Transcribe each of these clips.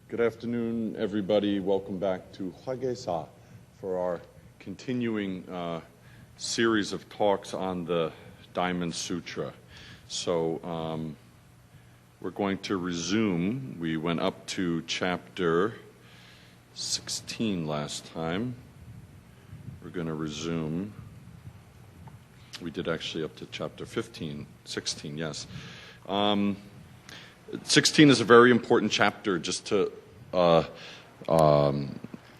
Good afternoon, everybody. Welcome back to Hwagesa for our continuing series of talks on the Diamond Sutra. So we're going to resume. We went up to chapter 16 last time. We're going to resume. We did actually up to chapter 16, yes. 16 is a very important chapter. Just to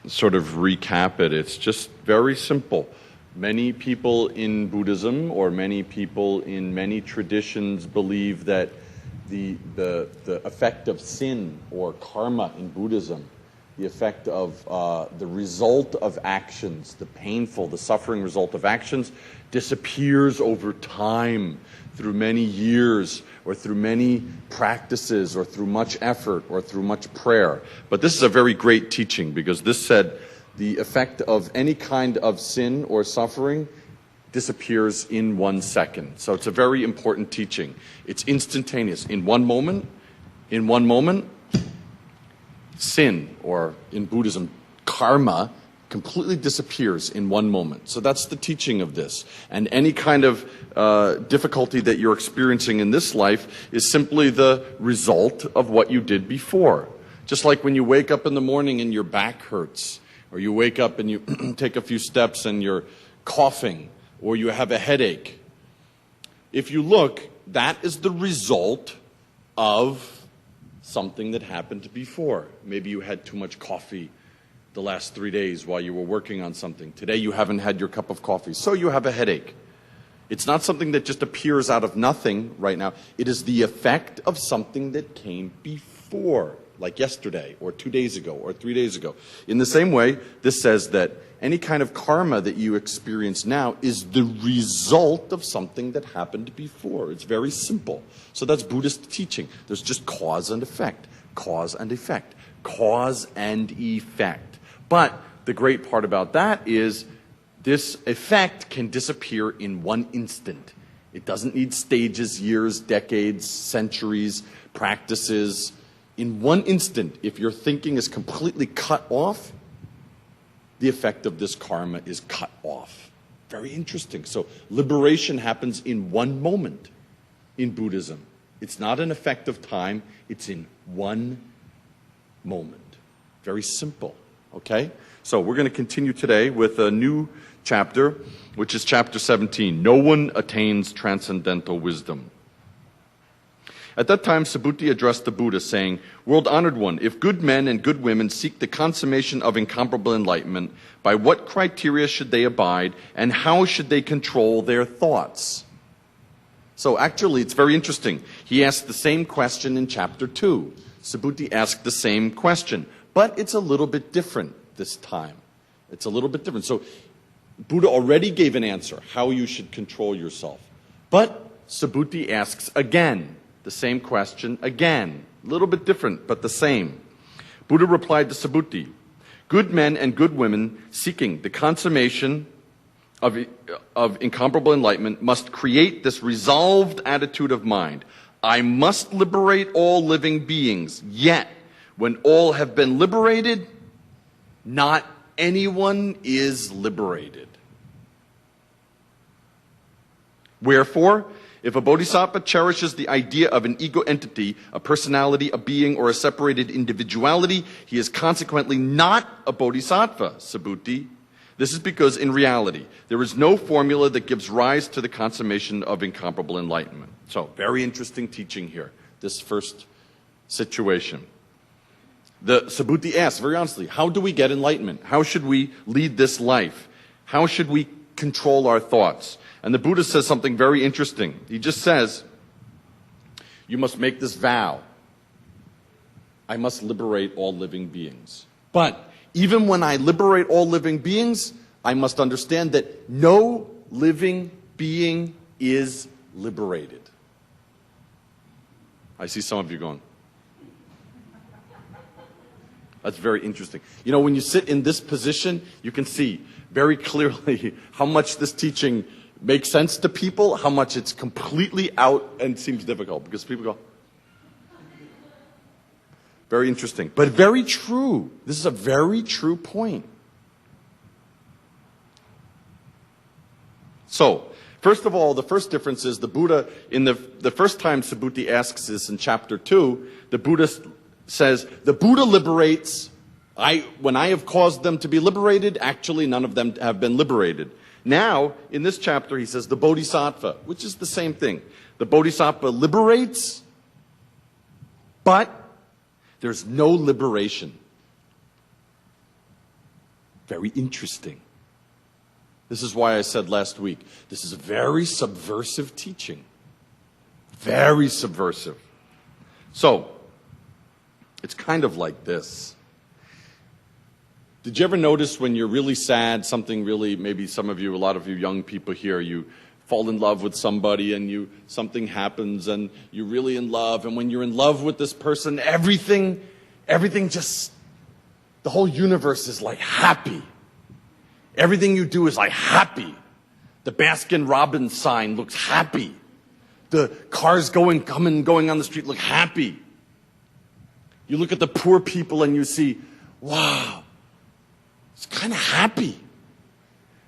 sort of recap it, it's just very simple. Many people in Buddhism or many people in many traditions believe that the effect of sin or karma in Buddhism, the effect of the result of actions, the painful, the suffering result of actions, disappears over time through many years or through many practices or through much effort or through much prayer. But this is a very great teaching because this said the effect of any kind of sin or suffering disappears in 1 second. So it's a very important teaching. It's instantaneous. In one moment, sin, or in Buddhism, karma, completely disappears in 1 moment. So that's the teaching of this. And any kind of difficulty that you're experiencing in this life is simply the result of what you did before. Just like when you wake up in the morning and your back hurts, or you wake up and you take a few steps and you're coughing, or you have a headache. If you look, that is the result of something that happened before. Maybe you had too much coffee the last 3 days while you were working on something. Today you haven't had your cup of coffee, so you have a headache. It's not something that just appears out of nothing right now. It is the effect of something that came before, like yesterday, or 2 days ago, or 3 days ago. In the same way, this says that any kind of karma that you experience now is the result of something that happened before. It's very simple. So that's Buddhist teaching. There's just cause and effect, cause and effect, cause and effect. But the great part about that is this effect can disappear in 1 instant. It doesn't need stages, years, decades, centuries, practices. In 1 instant, if your thinking is completely cut off, the effect of this karma is cut off. Very interesting. So liberation happens in 1 moment in Buddhism. It's not an effect of time. It's in 1 moment. Very simple. Okay? So we're going to continue today with a new chapter, which is chapter 17. No one attains transcendental wisdom. At that time, Subhuti addressed the Buddha, saying, "World-honored one, if good men and good women seek the consummation of incomparable enlightenment, by what criteria should they abide, and how should they control their thoughts?" So actually, it's very interesting. He asked the same question in chapter 2. Subhuti asked the same question, but it's a little bit different this time. It's a little bit different. So Buddha already gave an answer, how you should control yourself. But Subhuti asks again, the same question again. A little bit different, but the same. Buddha replied to Subhuti, "Good men and good women seeking the consummation of incomparable enlightenment must create this resolved attitude of mind. I must liberate all living beings, yet when all have been liberated, not anyone is liberated. Wherefore, if a bodhisattva cherishes the idea of an ego entity, a personality, a being, or a separated individuality, he is consequently not a bodhisattva, Subhuti. This is because, in reality, there is no formula that gives rise to the consummation of incomparable enlightenment." So, very interesting teaching here, this first situation. The Subhuti asks, very honestly, how do we get enlightenment? How should we lead this life? How should we control our thoughts? And the Buddha says something very interesting. He just says, you must make this vow. I must liberate all living beings. But even when I liberate all living beings, I must understand that no living being is liberated. I see some of you going, that's very interesting. You know, when you sit in this position, you can see very clearly how much this teaching makes sense to people, how much it's completely out and seems difficult, because people go, Very interesting, but very true. This is a very true point. So, first of all, the first difference is the Buddha, in the first time Subhuti asks this in chapter 2, the Buddha says, the Buddha liberates, when I have caused them to be liberated, actually none of them have been liberated. Now, in this chapter, he says the Bodhisattva, which is the same thing. The Bodhisattva liberates, but there's no liberation. Very interesting. This is why I said last week, this is a very subversive teaching. Very subversive. So, it's kind of like this. Did you ever notice when you're really sad, something really, maybe some of you, a lot of you young people here, you fall in love with somebody and something happens and you're really in love, and when you're in love with this person, everything just, the whole universe is like happy. Everything you do is like happy. The Baskin-Robbins sign looks happy. The cars going on the street look happy. You look at the poor people and you see, wow, it's kind of happy.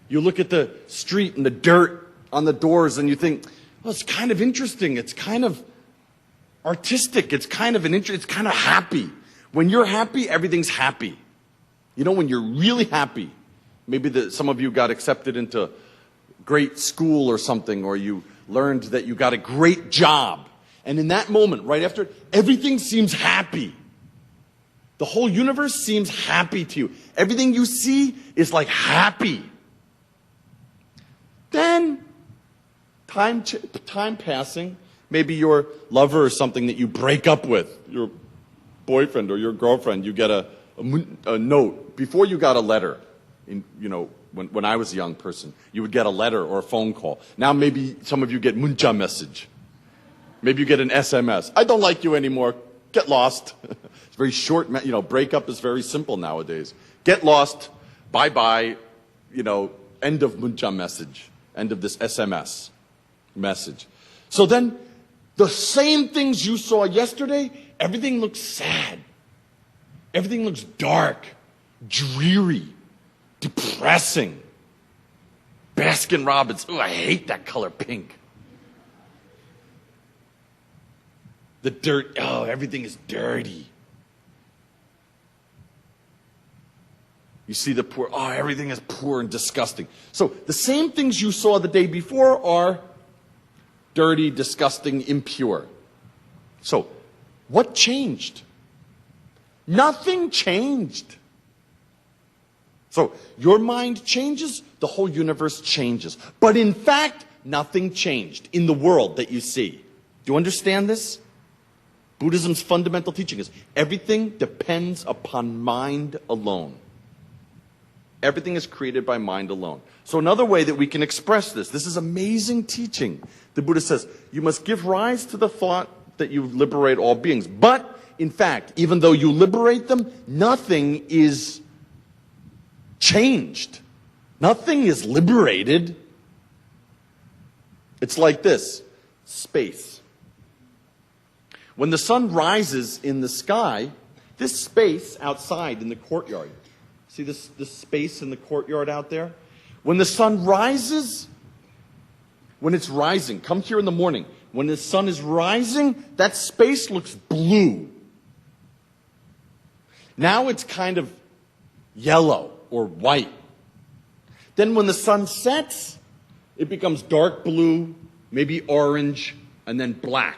You look at the street and the dirt on the doors and you think, well, it's kind of interesting. It's kind of artistic. It's kind of it's kind of happy. When you're happy, everything's happy. You know, when you're really happy, maybe some of you got accepted into great school or something, or you learned that you got a great job. And in that moment, right after, everything seems happy. The whole universe seems happy to you. Everything you see is like happy. Then, time passing, maybe your lover or something that you break up with, your boyfriend or your girlfriend, you get a note. Before you got a letter, when I was a young person, you would get a letter or a phone call. Now maybe some of you get muncha message. Maybe you get an SMS. I don't like you anymore. Get lost. It's very short. Breakup is very simple nowadays. Get lost. Bye-bye. End of muncha message. End of this SMS message. So then, the same things you saw yesterday, everything looks sad. Everything looks dark, dreary, depressing. Baskin-Robbins. Ooh, I hate that color pink. The dirt. Oh, everything is dirty. You see the poor. Oh, everything is poor and disgusting. So the same things you saw the day before are dirty, disgusting, impure. So what changed? Nothing changed. So your mind changes, the whole universe changes. But in fact, nothing changed in the world that you see. Do you understand this? Buddhism's fundamental teaching is everything depends upon mind alone. Everything is created by mind alone. So another way that we can express this is amazing teaching. The Buddha says, you must give rise to the thought that you liberate all beings. But, in fact, even though you liberate them, nothing is changed. Nothing is liberated. It's like this. Space. When the sun rises in the sky, this space outside in the courtyard, see this space in the courtyard out there? When the sun rises, when it's rising, come here in the morning. When the sun is rising, that space looks blue. Now it's kind of yellow or white. Then when the sun sets, it becomes dark blue, maybe orange, and then black.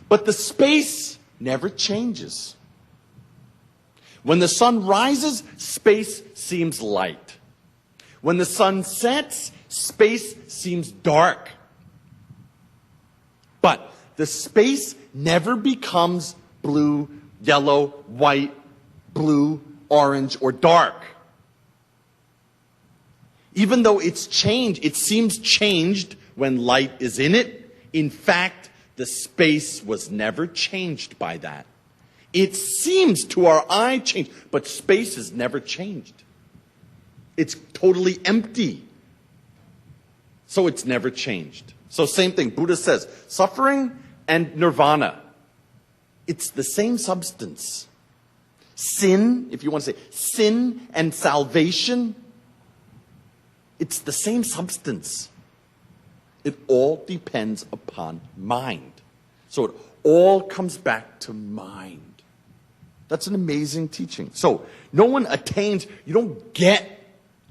But the space never changes. When the sun rises, space seems light. When the sun sets, space seems dark. But the space never becomes blue, yellow, white, blue, orange, or dark. Even though it's changed, it seems changed when light is in it. In fact, the space was never changed by that. It seems to our eye changed, but space is never changed. It's totally empty. So it's never changed. So same thing, Buddha says, suffering and nirvana. It's the same substance. Sin, if you want to say sin and salvation, it's the same substance. It all depends upon mind. So it all comes back to mind. That's an amazing teaching. So no one attains, you don't get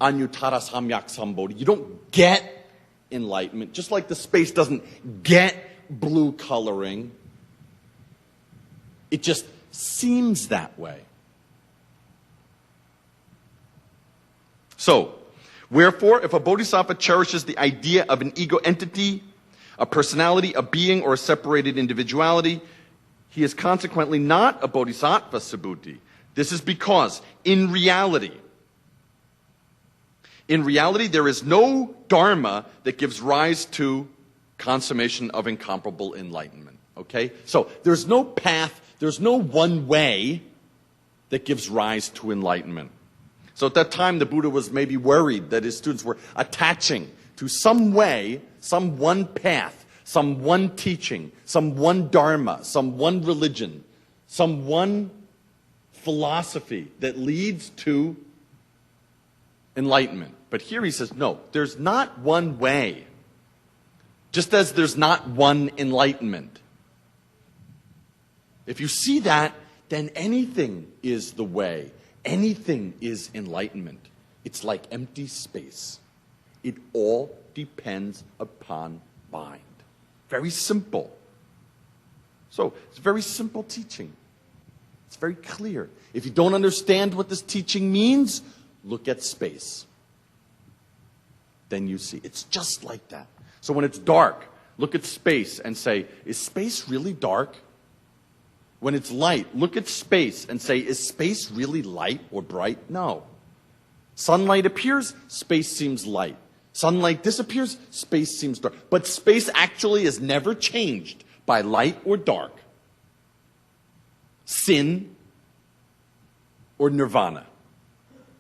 Anyuttara Samyak Sambodhi. You don't get enlightenment. Just like the space doesn't get blue coloring. It just seems that way. So, wherefore, if a bodhisattva cherishes the idea of an ego entity, a personality, a being, or a separated individuality, he is consequently not a bodhisattva subhuti. This is because, in reality, there is no dharma that gives rise to consummation of incomparable enlightenment. Okay? So, there's no path, there's no one way that gives rise to enlightenment. So at that time, the Buddha was maybe worried that his students were attaching to some way, some one path, some one teaching, some one dharma, some one religion, some one philosophy that leads to enlightenment. But here he says, no, there's not one way, just as there's not one enlightenment. If you see that, then anything is the way. Anything is enlightenment. It's like empty space. It all depends upon mind. Very simple. So, it's a very simple teaching. It's very clear. If you don't understand what this teaching means, look at space. Then you see. It's just like that. So when it's dark, look at space and say, is space really dark? When it's light, look at space and say, is space really light or bright? No. Sunlight appears, space seems light. Sunlight disappears, space seems dark. But space actually is never changed by light or dark, sin or nirvana,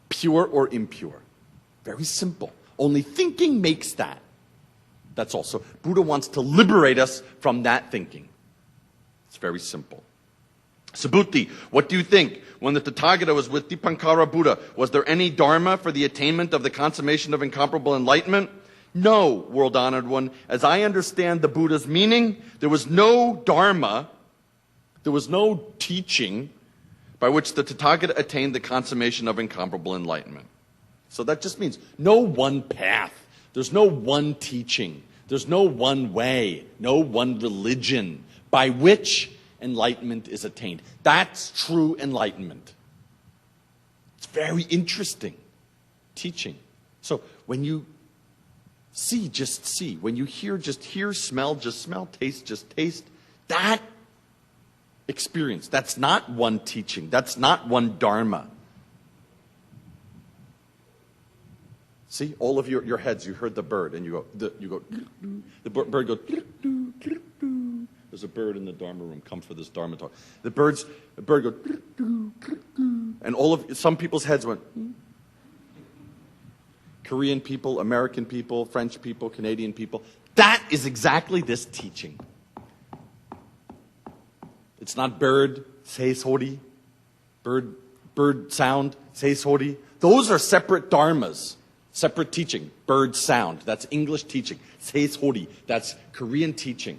pure or impure. Very simple. Only thinking makes that. That's all. So Buddha wants to liberate us from that thinking. It's very simple. Subhuti, what do you think? When the Tathagata was with Dipankara Buddha, was there any dharma for the attainment of the consummation of incomparable enlightenment? No, world honored one. As I understand the Buddha's meaning, there was no dharma, there was no teaching by which the Tathagata attained the consummation of incomparable enlightenment. So that just means no one path. There's no one teaching. There's no one way, no one religion by which enlightenment is attained. That's true enlightenment. It's very interesting teaching. So when you see, just see. When you hear, just hear. Smell, just smell. Taste, just taste. That experience, that's not one teaching. That's not one dharma. See, all of your heads, you heard the bird, and you go, the bird goes, there's a bird in the Dharma room, come for this Dharma talk. The bird goes, and some people's heads went, Korean people, American people, French people, Canadian people. That is exactly this teaching. It's not bird, seisori, bird sound, seisori. Those are separate dharmas. Separate teaching. Bird sound, that's English teaching. Seishori, that's Korean teaching.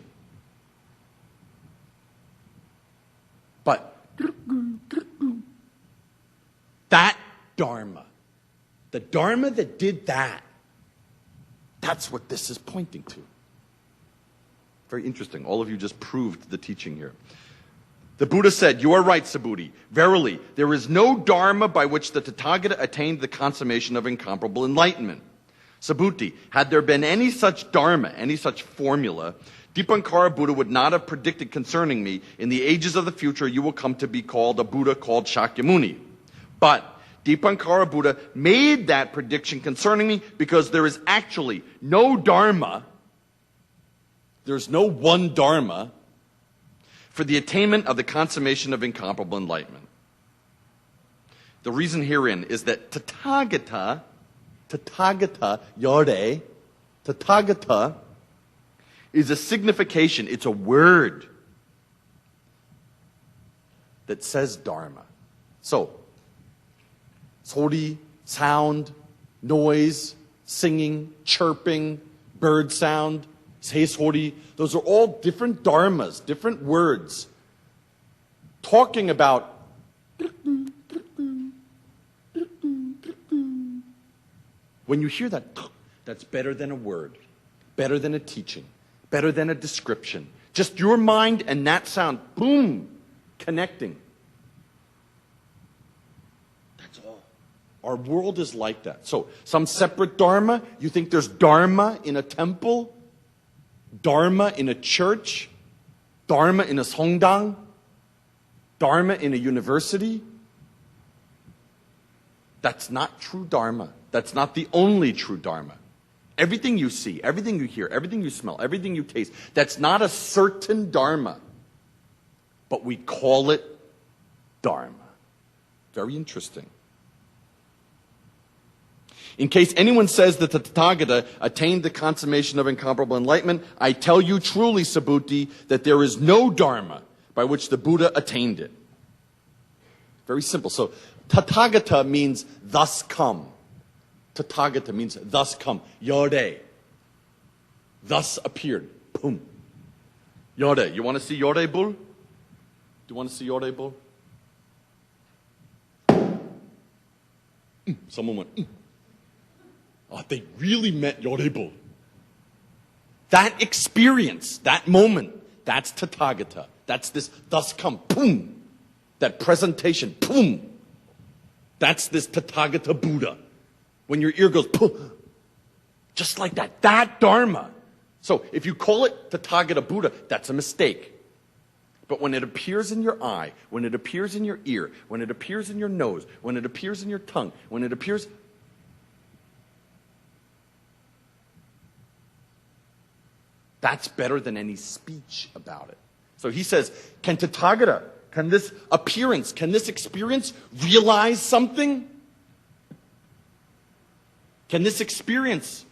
But that dharma, the dharma that did that, that's what this is pointing to. Very interesting. All of you just proved the teaching here. The Buddha said, you are right, Subhuti. Verily, there is no dharma by which the Tathagata attained the consummation of incomparable enlightenment. Subhuti, had there been any such dharma, any such formula, Dipankara Buddha would not have predicted concerning me, in the ages of the future you will come to be called a Buddha called Shakyamuni. But Dipankara Buddha made that prediction concerning me because there is actually no dharma, there's no one dharma, for the attainment of the consummation of incomparable enlightenment. The reason herein is that Tathagata, yore, that says Dharma. So, 소리, sound, noise, singing, chirping, bird sound, 새소리, those are all different dharmas, different words, talking about when you hear that, that's better than a word, better than a teaching, better than a description. Just your mind and that sound, boom, connecting. That's all. Our world is like that. So, some separate dharma, you think there's dharma in a temple, dharma in a church, dharma in a songdang, dharma in a university. That's not true dharma. That's not the only true dharma. Everything you see, everything you hear, everything you smell, everything you taste, that's not a certain dharma. But we call it dharma. Very interesting. In case anyone says that the Tathagata attained the consummation of incomparable enlightenment, I tell you truly, Subhuti, that there is no dharma by which the Buddha attained it. Very simple. So, Tathagata means thus come. Tathagata means thus come. Yore. Thus appeared. Boom. Yore. You want to see Yore Bull? Do you want to see Yore Bull? Someone went, Oh, they really meant Yore Bull. That experience, that moment, that's Tathagata. That's this thus come. Boom. That presentation. Boom. That's this Tathagata Buddha. When your ear goes, boom. Just like that. That Dharma. So if you call it Tathagata Buddha, that's a mistake. But when it appears in your eye, when it appears in your ear, when it appears in your nose, when it appears in your tongue, when it appears... That's better than any speech about it. So he says, can Tathagata, can this appearance, can this experience realize something? Can this experience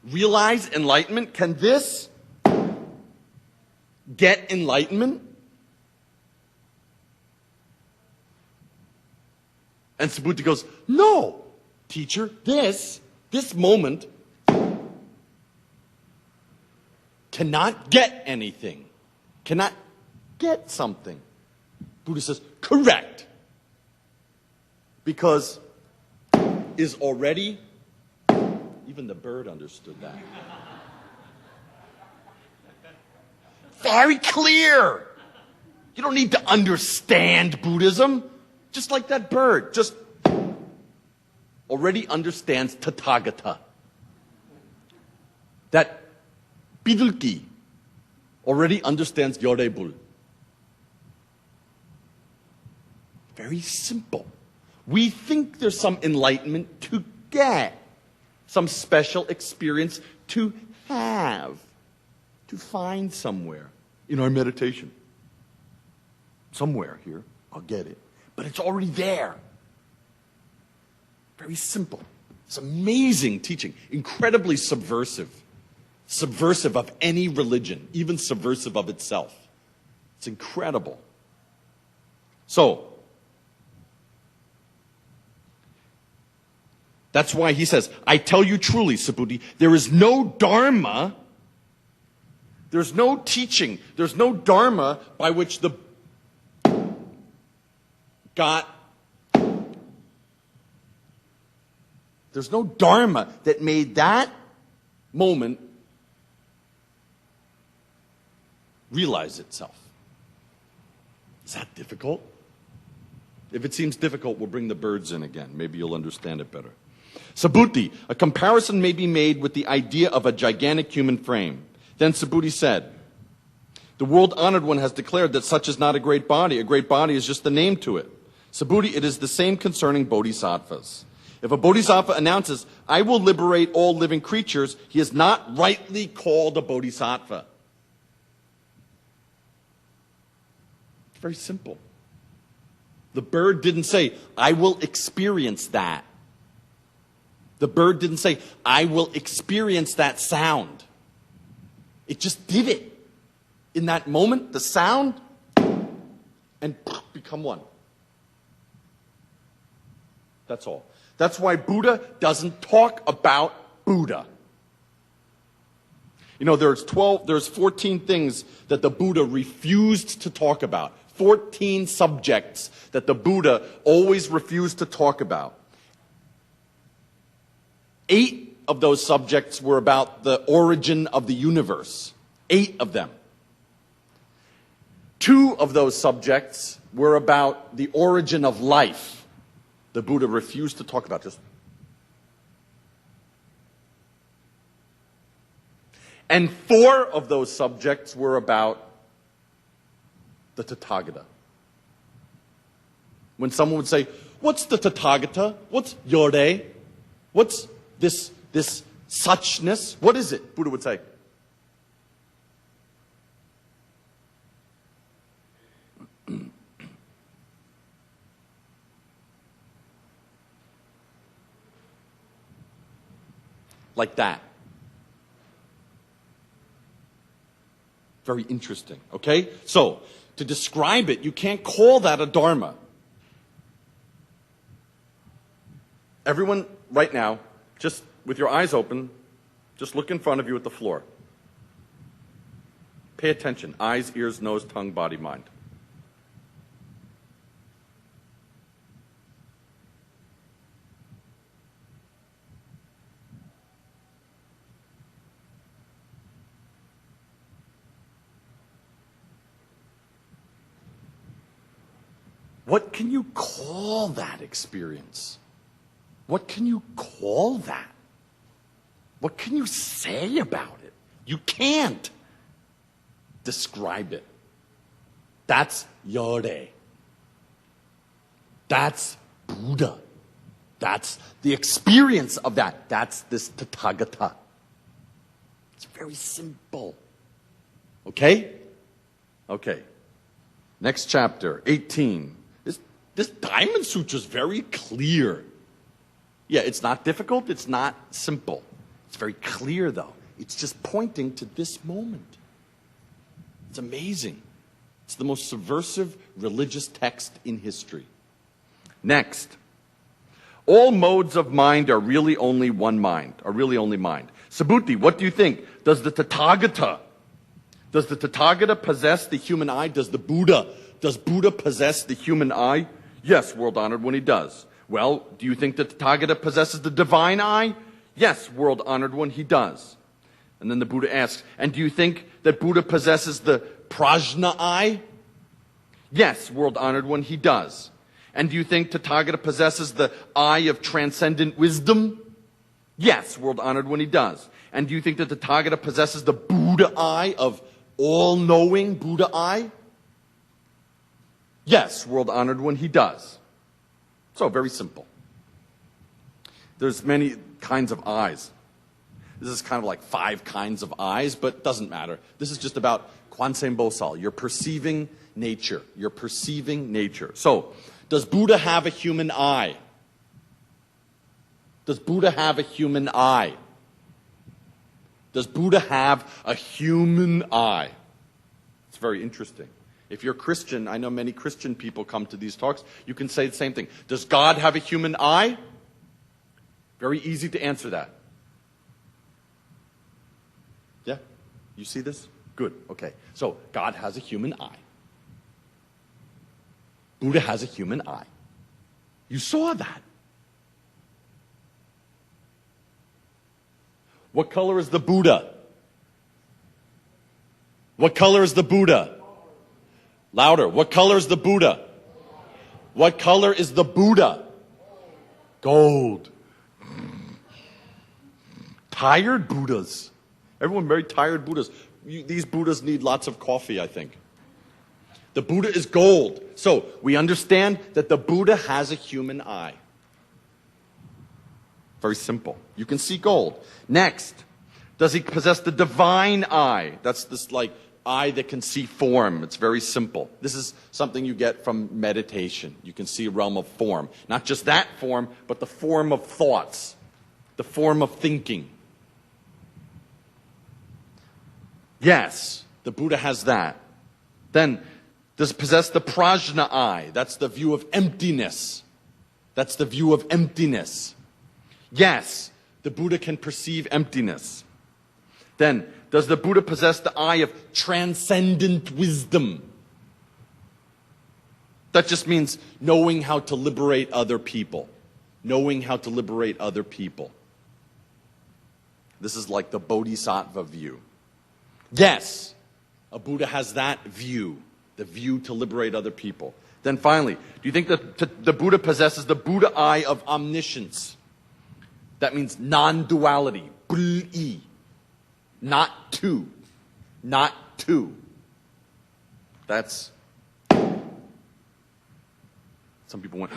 realize enlightenment? Can this get enlightenment? And Subhuti goes, no, teacher, this moment cannot get anything, cannot get something. Buddha says, correct. Because is already, even the bird understood that. Very clear. You don't need to understand Buddhism. Just like that bird, just already understands Tathagata. That Bidulki already understands Yorebul. Very simple. We think there's some enlightenment to get, some special experience to have, to find somewhere in our meditation. Somewhere here, I'll get it. But it's already there. Very simple. It's amazing teaching, incredibly subversive. Subversive of any religion, even subversive of itself. It's incredible. So, that's why he says, I tell you truly, Subhuti, there is no dharma, there's no teaching, there's no dharma by which the there's no dharma that made that moment realize itself. Is that difficult? If it seems difficult, we'll bring the birds in again. Maybe you'll understand it better. Subhuti, a comparison may be made with the idea of a gigantic human frame. Then Subhuti said, the world-honored one has declared that such is not a great body. A great body is just the name to it. Subhuti, it is the same concerning bodhisattvas. If a bodhisattva announces, I will liberate all living creatures, he is not rightly called a bodhisattva. It's very simple. The bird didn't say, I will experience that. The bird didn't say, I will experience that sound. It just did it. In that moment, the sound, and and become one. That's all. That's why Buddha doesn't talk about Buddha. You know, there's 14 things that the Buddha refused to talk about. 14 subjects that the Buddha always refused to talk about. 8 of those subjects were about the origin of the universe. 8 of them. 2 of those subjects were about the origin of life. The Buddha refused to talk about this. And 4 of those subjects were about the Tathagata. When someone would say, what's the Tathagata? What's Yore? What's this suchness? What is it? Buddha would say. Like that. Very interesting, okay? So, to describe it, you can't call that a dharma. Everyone, right now, just with your eyes open, just look in front of you at the floor. Pay attention. Eyes, ears, nose, tongue, body, mind. What can you call that experience? What can you call that? What can you say about it? You can't describe it. That's Yore. That's Buddha. That's the experience of that. That's this Tathagata. It's very simple. Okay? Okay. Next chapter, 18. This Diamond Sutra is very clear. Yeah, it's not difficult. It's not simple. It's very clear, though. It's just pointing to this moment. It's amazing. It's the most subversive religious text in history. Next. All modes of mind are really only one mind, are really only mind. Subhuti, what do you think? Does the Tathagata possess the human eye? Does Buddha possess the human eye? Yes, world honored one, he does. Well, do you think that the Tathagata possesses the divine eye? Yes, world honored one, he does. And then the Buddha asks, and do you think that Buddha possesses the prajna eye? Yes, world honored one, he does. And do you think Tathagata possesses the eye of transcendent wisdom? Yes, world honored one, he does. And do you think that the Tathagata possesses the Buddha eye of all-knowing Buddha eye? Yes, world honored one, he does. So, very simple. There's many kinds of eyes. This is kind of like 5 kinds of eyes, but it doesn't matter. This is just about Kwansein Bosal, your perceiving nature. Your perceiving nature. So, does Buddha have a human eye? Does Buddha have a human eye? Does Buddha have a human eye? It's very interesting. If you're Christian, I know many Christian people come to these talks, you can say the same thing. Does God have a human eye? Very easy to answer that. Yeah? You see this? Good. Okay. So, God has a human eye. Buddha has a human eye. You saw that. What color is the Buddha? What color is the Buddha? Louder. What color is the Buddha? What color is the Buddha? Gold. Tired Buddhas. Everyone very tired Buddhas. These Buddhas need lots of coffee, I think. The Buddha is gold. So, we understand that the Buddha has a human eye. Very simple. You can see gold. Next, does he possess the divine eye? That's this like eye that can see form. It's very simple. This is something you get from meditation. You can see a realm of form. Not just that form, but the form of thoughts. The form of thinking. Yes, the Buddha has that. Then, Does it possess the prajna eye? That's the view of emptiness. That's the view of emptiness. Yes, the Buddha can perceive emptiness. Then, does the Buddha possess the eye of transcendent wisdom? That just means knowing how to liberate other people. Knowing how to liberate other people. This is like the bodhisattva view. Yes, a Buddha has that view. The view to liberate other people. Then finally, do you think that the Buddha possesses the Buddha eye of omniscience? That means non-duality. Bul-i. Not two. Not two. That's... Some people went...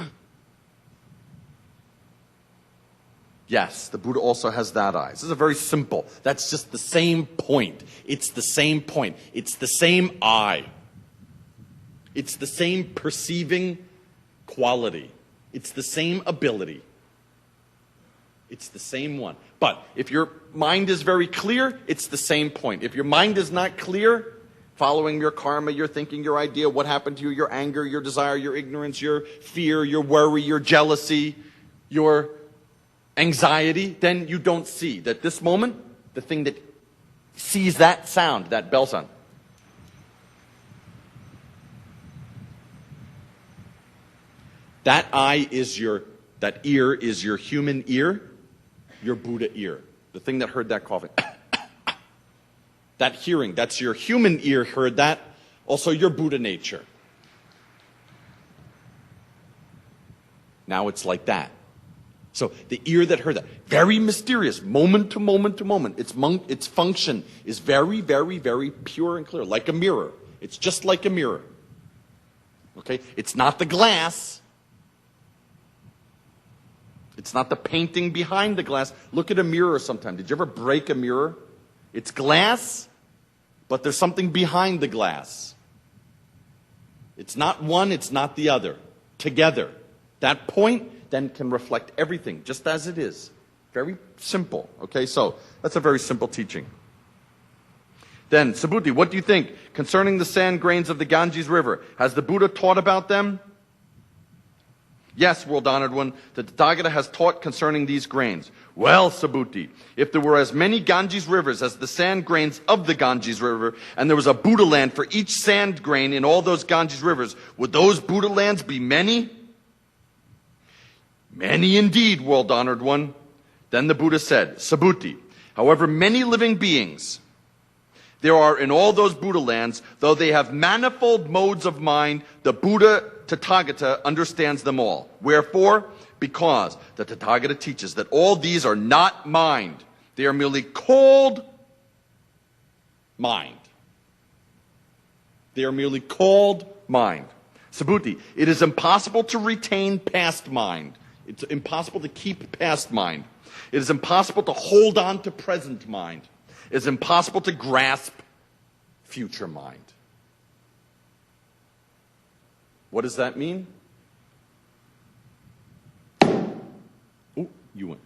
Yes, the Buddha also has that eye. This is a very simple. That's just the same point. It's the same point. It's the same eye. It's the same perceiving quality. It's the same ability. It's the same one. But if your mind is very clear, it's the same point. If your mind is not clear, following your karma, your thinking, your idea, what happened to you, your anger, your desire, your ignorance, your fear, your worry, your jealousy, your anxiety, then you don't see that this moment, the thing that sees that sound, that bell sound, that ear is your human ear, your Buddha ear. The thing that heard that coughing. That hearing, that's your human ear heard that, also your Buddha nature. Now it's like that. So the ear that heard that, very mysterious, moment to moment to moment. Its function is very, very, very pure and clear, like a mirror. It's just like a mirror. Okay? It's not the glass. It's not the painting behind the glass. Look at a mirror sometime. Did you ever break a mirror? It's glass, but there's something behind the glass. It's not one, it's not the other. Together. That point then can reflect everything, just as it is. Very simple. Okay, so that's a very simple teaching. Then, Subhuti, what do you think concerning the sand grains of the Ganges River? Has the Buddha taught about them? Yes, world-honored one, the Tathagata has taught concerning these grains. Well, Subhuti, if there were as many Ganges rivers as the sand grains of the Ganges River, and there was a Buddha land for each sand grain in all those Ganges rivers, would those Buddha lands be many? Many indeed, world-honored one. Then the Buddha said, Subhuti, however many living beings there are in all those Buddha lands, though they have manifold modes of mind, the Buddha Tathagata understands them all. Wherefore? Because the Tathagata teaches that all these are not mind. They are merely called mind. They are merely called mind. Subhuti, it is impossible to retain past mind. It's impossible to keep past mind. It is impossible to hold on to present mind. It is impossible to grasp future mind. What does that mean? Oh, you went.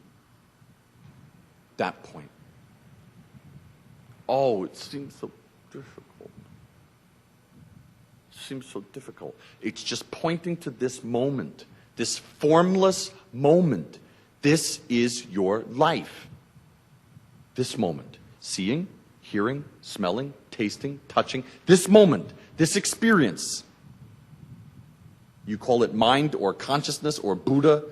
That point. Oh, it seems so difficult. It seems so difficult. It's just pointing to this moment, this formless moment. This is your life. This moment. Seeing, hearing, smelling, tasting, touching. This moment, this experience. You call it mind or consciousness or Buddha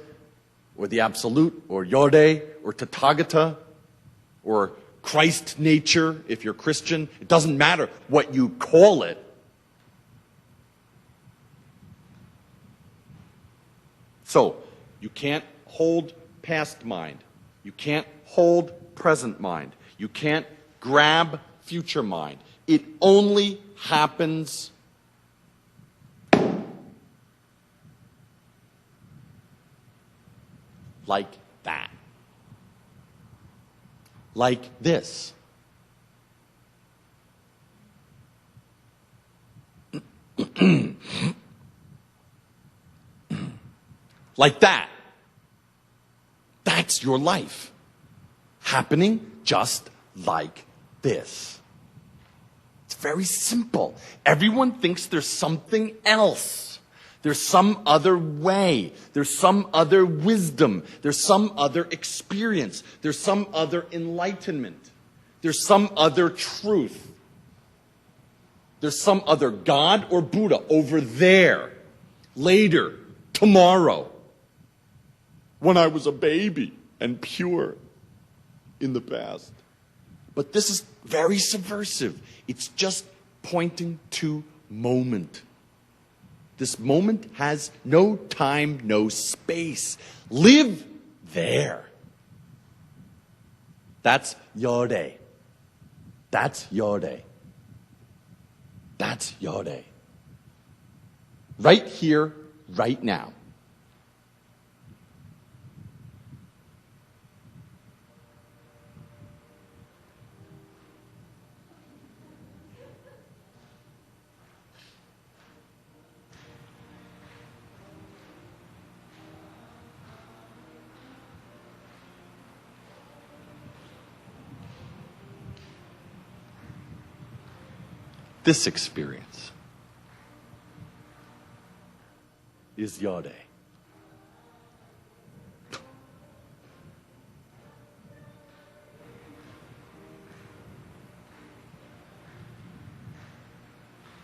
or the Absolute or Yode or Tathagata or Christ nature if you're Christian. It doesn't matter what you call it. So, you can't hold past mind. You can't hold present mind. You can't grab future mind. It only happens like that. Like this. Like that. That's your life. Happening just like this. It's very simple. Everyone thinks there's something else. There's some other way. There's some other wisdom. There's some other experience. There's some other enlightenment. There's some other truth. There's some other God or Buddha over there, later, tomorrow, when I was a baby and pure in the past. But this is very subversive. It's just pointing to moment. This moment has no time, no space. Live there. That's Yore. That's Yore. That's Yore. Right here, right now. This experience is Yore.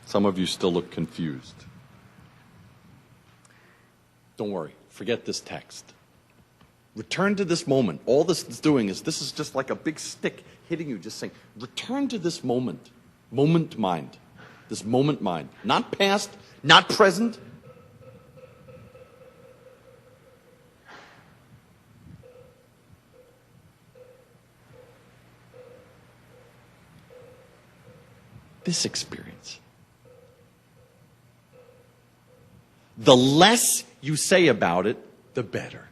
Some of you still look confused. Don't worry, forget this text. Return to this moment. All this is doing is, this is just like a big stick hitting you, just saying, return to this moment. Moment mind. This moment mind. Not past, not present. This experience. The less you say about it, the better.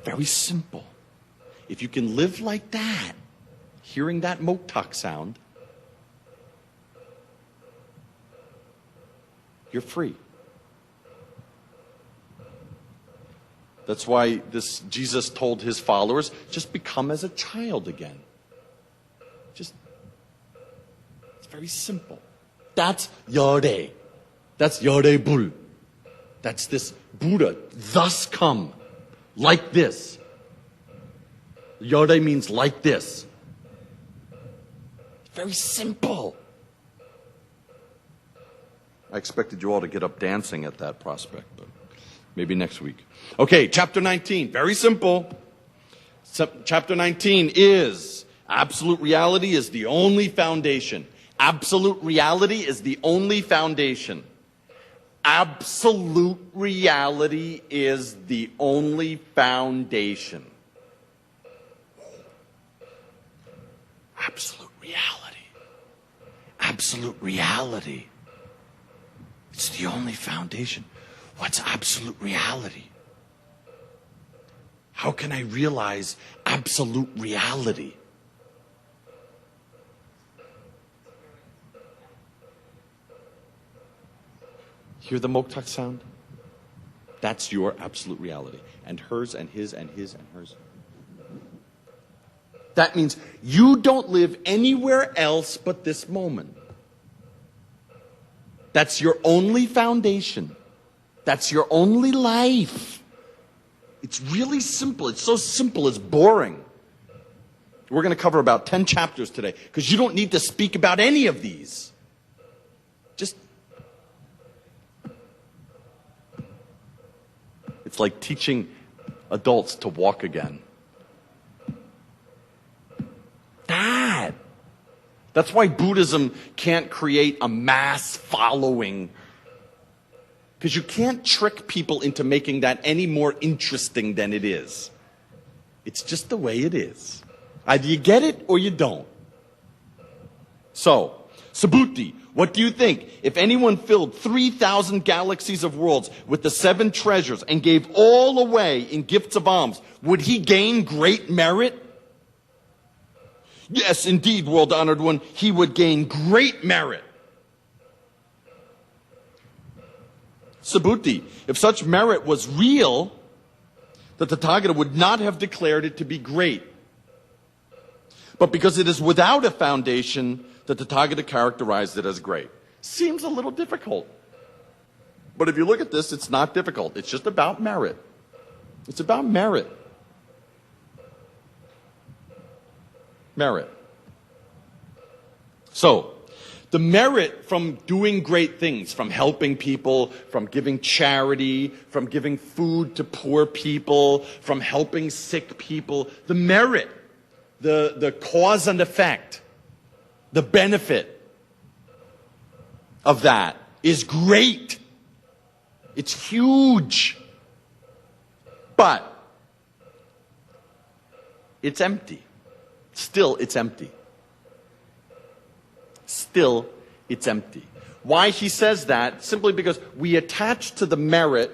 Very simple. If you can live like that, hearing that moktak sound, you're free. That's why Jesus told his followers, just become as a child again. It's very simple. That's Yore. That's Yore Bul. That's this Buddha, thus come. Like this. Yore means like this. Very simple. I expected you all to get up dancing at that prospect, but maybe next week. Okay, chapter 19. Very simple. Chapter 19 is absolute reality is the only foundation. Absolute reality is the only foundation. Absolute reality is the only foundation. Absolute reality. Absolute reality. It's the only foundation. What's absolute reality? How can I realize absolute reality? Hear the moktak sound? That's your absolute reality. And hers and his and his and hers. That means you don't live anywhere else but this moment. That's your only foundation. That's your only life. It's really simple. It's so simple, it's boring. We're going to cover about 10 chapters today because you don't need to speak about any of these. Just it's like teaching adults to walk again. That's why Buddhism can't create a mass following. Because you can't trick people into making that any more interesting than it is. It's just the way it is. Either you get it or you don't. So, Subhuti, what do you think? If anyone filled 3,000 galaxies of worlds with the 7 treasures and gave all away in gifts of alms, would he gain great merit? Yes, indeed, world-honored one, he would gain great merit. Subhuti, if such merit was real, the Tathagata would not have declared it to be great. But because it is without a foundation, the Tathagata characterized it as great. Seems a little difficult. But if you look at this, it's not difficult. It's just about merit. It's about merit. Merit. So, the merit from doing great things, from helping people, from giving charity, from giving food to poor people, from helping sick people, the merit, the cause and effect, the benefit of that is great. It's huge. But it's empty. Still, it's empty. Still, it's empty. Why he says that? Simply because we attach to the merit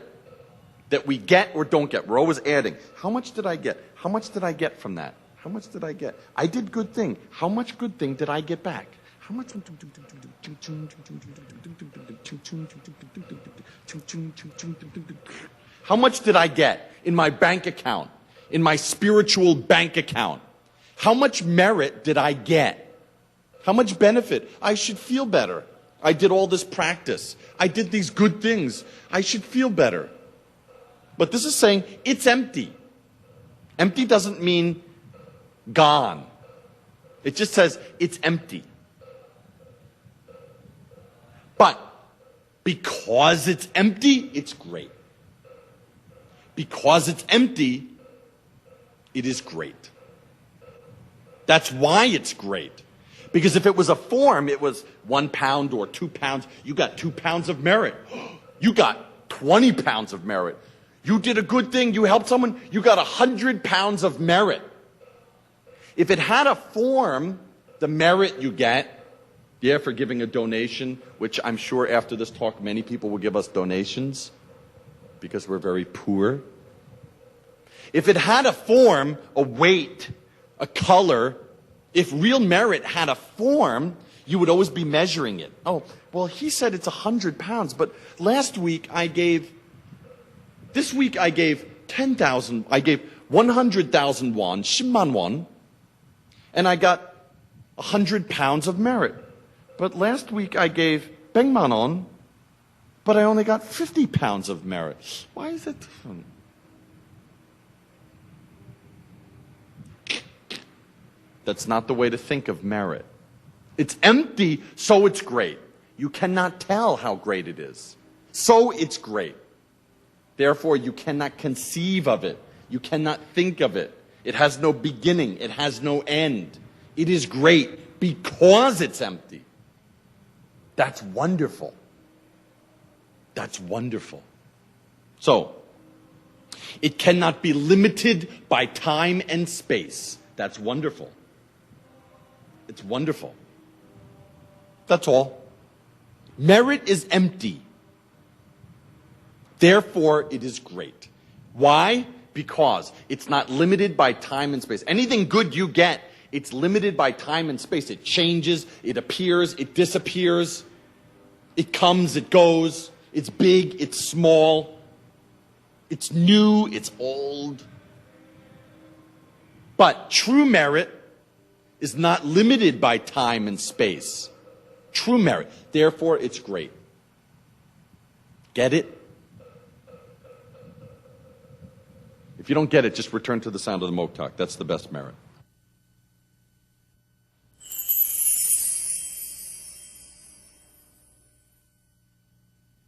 that we get or don't get. We're always adding. How much did I get? How much did I get from that? How much did I get? I did good thing. How much good thing did I get back? How much? How much did I get in my bank account? In my spiritual bank account? How much merit did I get? How much benefit? I should feel better. I did all this practice. I did these good things. I should feel better. But this is saying it's empty. Empty doesn't mean gone. It just says it's empty. But because it's empty, it's great. Because it's empty, it is great. That's why it's great. Because if it was a form, it was 1 pound or 2 pounds. You got 2 pounds of merit. You got 20 pounds of merit. You did a good thing. You helped someone. You got 100 pounds of merit. If it had a form, the merit you get, yeah, for giving a donation, which I'm sure after this talk many people will give us donations because we're very poor. If it had a form, a weight, a color, if real merit had a form, you would always be measuring it. Oh, well, he said it's 100 pounds, but this week I gave 10,000, I gave 100,000 won, 10만 won, and I got 100 pounds of merit. But last week I gave 100만 won, but I only got 50 pounds of merit. Why is that different? That's not the way to think of merit. It's empty, so it's great. You cannot tell how great it is. So it's great. Therefore, you cannot conceive of it. You cannot think of it. It has no beginning. It has no end. It is great because it's empty. That's wonderful. That's wonderful. So, it cannot be limited by time and space. That's wonderful. It's wonderful. That's all. Merit is empty. Therefore, it is great. Why? Because it's not limited by time and space. Anything good you get, it's limited by time and space. It changes, it appears, it disappears. It comes, it goes. It's big, it's small. It's new, it's old. But true merit is not limited by time and space. True merit. Therefore, it's great. Get it? If you don't get it, just return to the sound of the moktak. That's the best merit.